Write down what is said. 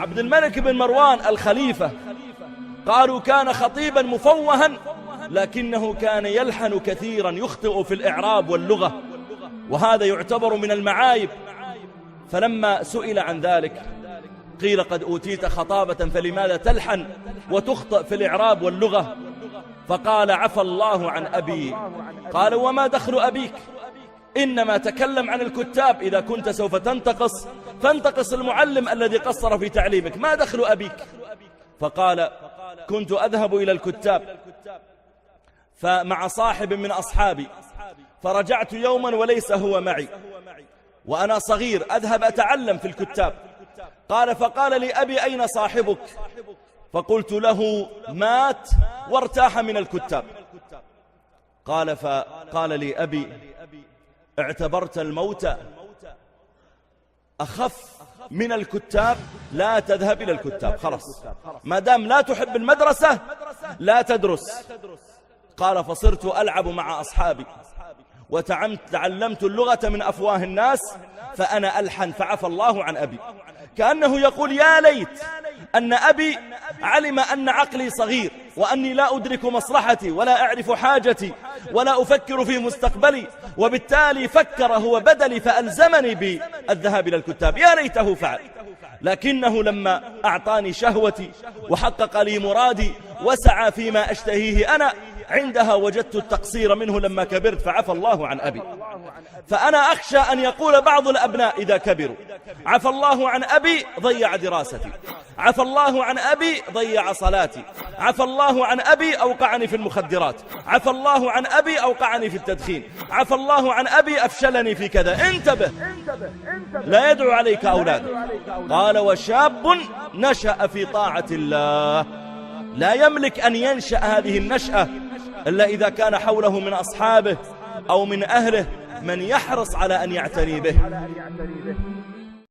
عبد الملك بن مروان الخليفة قالوا كان خطيبا مفوها، لكنه كان يلحن كثيرا، يخطئ في الإعراب واللغة، وهذا يعتبر من المعايب. فلما سئل عن ذلك قيل قد أوتيت خطابة فلماذا تلحن وتخطئ في الإعراب واللغة؟ فقال عفى الله عن أبي. قال وما دخل أبيك؟ إنما تكلم عن الكتاب، إذا كنت سوف تنتقص فانتقص المعلم الذي قصر في تعليمك، ما دخل أبيك؟ فقال كنت أذهب إلى الكتاب فمع صاحب من أصحابي، فرجعت يوما وليس هو معي، وأنا صغير أذهب أتعلم في الكتاب. قال فقال لي أبي أين صاحبك؟ فقلت له مات وارتاح من الكتاب. فقال لي أبي اعتبرت الموت أخف من الكتاب، لا تذهب إلى الكتاب، خلاص ما دام لا تحب المدرسة لا تدرس. قال فصرت ألعب مع أصحابي وتعلمت اللغة من أفواه الناس فأنا ألحن، فعفى الله عن أبي. كأنه يقول يا ليت أن أبي علم أن عقلي صغير وأني لا أدرك مصلحتي ولا أعرف حاجتي ولا أفكر في مستقبلي، وبالتالي فكر هو بدلي فألزمني بالذهاب إلى الكتاب. يا ليته فعل، لكنه لما أعطاني شهوتي وحقق لي مرادي وسعى فيما أشتهيه أنا، عندها وجدت التقصير منه لما كبرت، فعفى الله عن أبي. فأنا أخشى أن يقول بعض الأبناء إذا كبروا عفى الله عن أبي ضيع دراستي، عفى الله عن أبي ضيع صلاتي، عفى الله عن أبي أوقعني في المخدرات، عفى الله عن أبي أوقعني في التدخين، عفى الله عن أبي أفشلني في كذا. انتبه لا يدعو عليك أولادك. قال وشاب نشأ في طاعة الله، لا يملك أن ينشأ هذه النشأة إلا إذا كان حوله من أصحابه أو من أهله من يحرص على أن يعتني به.